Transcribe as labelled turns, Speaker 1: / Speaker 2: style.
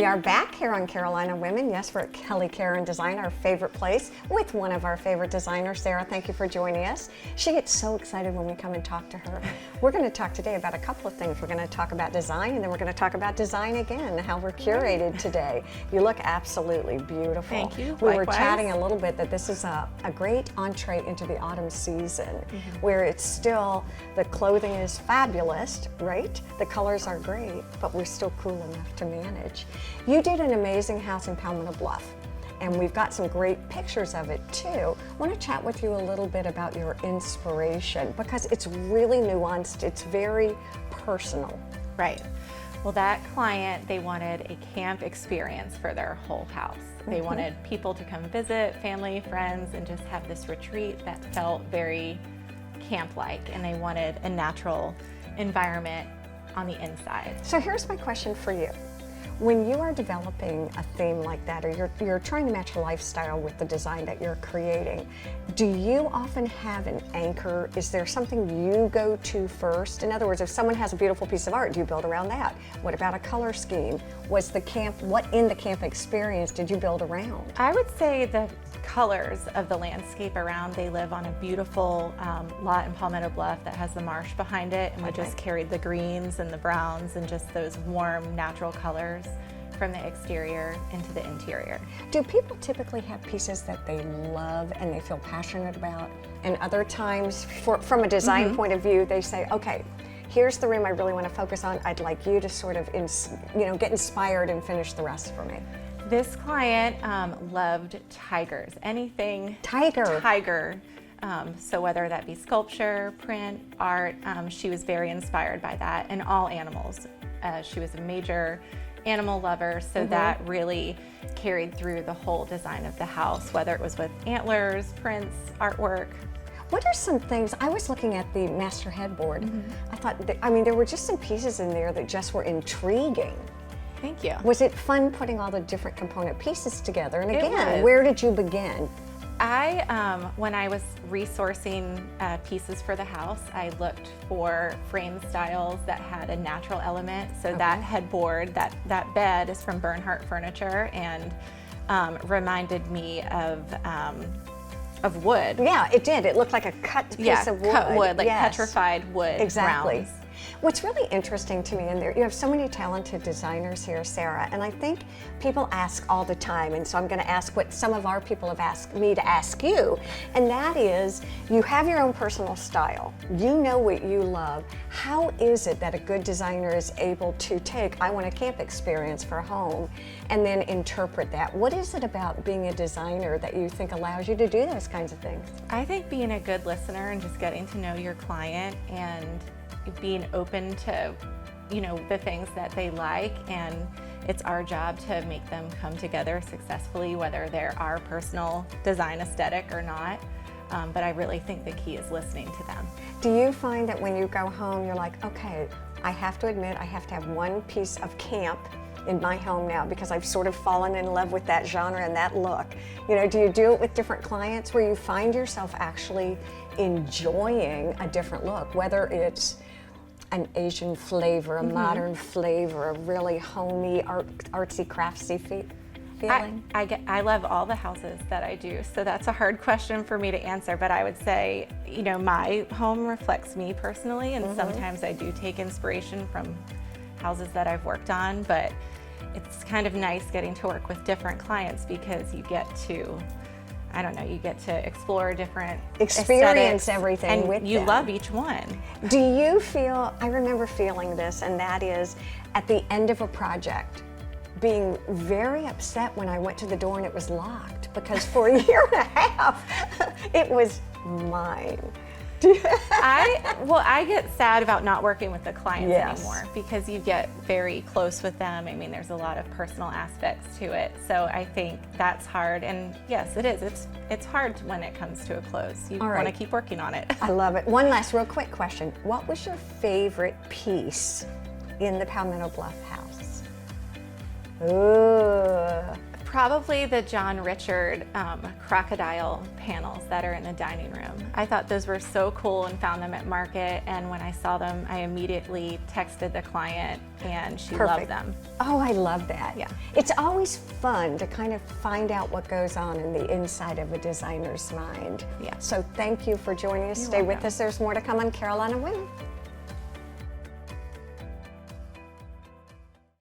Speaker 1: are back here on Carolina Women. Yes, we're at Kelly Caron Design, our favorite place, with one of our favorite designers, Sara. Thank you for joining us. She gets so excited when we come and talk to her. We're going to talk today about a couple of things. We're going to talk about design, and then we're going to talk about design again, how we're curated today. You look absolutely beautiful.
Speaker 2: Thank you.
Speaker 1: We were
Speaker 2: Likewise.
Speaker 1: chatting a little bit that this is a great entree into the autumn season, where it's still, the clothing is fabulous, right? The colors are great, but we're still cool enough to manage. You did an amazing house in Palmetto Bluff, and we've got some great pictures of it too. I want to chat with you a little bit about your inspiration, because it's really nuanced, it's very personal.
Speaker 2: Right. Well, that client, they wanted a camp experience for their whole house. They wanted people to come visit, family, friends, and just have this retreat that felt very camp-like, and they wanted a natural environment on the inside.
Speaker 1: So here's my question for you. When you are developing a theme like that, or you're trying to match a lifestyle with the design that you're creating, do you often have an anchor? Is there something you go to first? In other words, if someone has a beautiful piece of art, do you build around that? What about a color scheme? What in the camp experience did you build around?
Speaker 2: I would say the colors of the landscape around. They live on a beautiful lot in Palmetto Bluff that has the marsh behind it, and we just carried the greens and the browns and just those warm, natural colors from the exterior into the interior.
Speaker 1: Do people typically have pieces that they love and they feel passionate about, and other times, from a design point of view, they say, okay, here's the room I really want to focus on. I'd like you to sort of get inspired and finish the rest for me.
Speaker 2: This client loved tigers, anything
Speaker 1: tiger.
Speaker 2: So whether that be sculpture, print, art, she was very inspired by that, and all animals. She was a major animal lover, so that really carried through the whole design of the house, whether it was with antlers, prints, artwork.
Speaker 1: What are some things, I was looking at the master headboard, I thought, there were just some pieces in there that just were intriguing.
Speaker 2: Thank you.
Speaker 1: Was it fun putting all the different component pieces together? And
Speaker 2: It
Speaker 1: again,
Speaker 2: was.
Speaker 1: where did you begin?
Speaker 2: When I was resourcing pieces for the house, I looked for frame styles that had a natural element. So that headboard, that bed is from Bernhardt Furniture, and reminded me of wood.
Speaker 1: Yeah, it did. It looked like a cut piece of wood.
Speaker 2: Cut wood, like petrified wood.
Speaker 1: Exactly.
Speaker 2: Rounds.
Speaker 1: What's really interesting to me, and you have so many talented designers here, Sara, and I think people ask all the time, and so I'm going to ask what some of our people have asked me to ask you, and that is, you have your own personal style. You know what you love. How is it that a good designer is able to take, I want a camp experience for home, and then interpret that? What is it about being a designer that you think allows you to do those kinds of things?
Speaker 2: I think being a good listener and just getting to know your client and being open to, the things that they like, and it's our job to make them come together successfully, whether they're our personal design aesthetic or not. But I really think the key is listening to them.
Speaker 1: Do you find that when you go home, you're like, okay, I have to admit, I have to have one piece of camp in my home now, because I've sort of fallen in love with that genre and that look? Do you do it with different clients where you find yourself actually enjoying a different look, whether it's an Asian flavor, a modern flavor, a really homey, artsy, craftsy feeling?
Speaker 2: I love all the houses that I do, so that's a hard question for me to answer, but I would say, my home reflects me personally, and sometimes I do take inspiration from houses that I've worked on, but it's kind of nice getting to work with different clients, because you get to, you get to explore different
Speaker 1: experience everything
Speaker 2: and
Speaker 1: with
Speaker 2: you
Speaker 1: them.
Speaker 2: love each one.
Speaker 1: Do you feel, I remember feeling this, and that is at the end of a project, being very upset when I went to the door and it was locked, because for a year and a half, it was mine.
Speaker 2: I get sad about not working with the clients anymore, because you get very close with them. There's a lot of personal aspects to it, so I think that's hard. And yes, it is. It's hard when it comes to a close. You want to keep working on it.
Speaker 1: I love it. One last real quick question. What was your favorite piece in the Palmetto Bluff house? Ooh.
Speaker 2: Probably the John Richard crocodile panels that are in the dining room. I thought those were so cool and found them at market, and when I saw them, I immediately texted the client and she loved them.
Speaker 1: Oh, I love that.
Speaker 2: Yeah.
Speaker 1: It's always fun to kind of find out what goes on in the inside of a designer's mind.
Speaker 2: Yeah.
Speaker 1: So thank you for joining us.
Speaker 2: You're
Speaker 1: Stay with
Speaker 2: welcome.
Speaker 1: us. There's more to come on Carolina Women.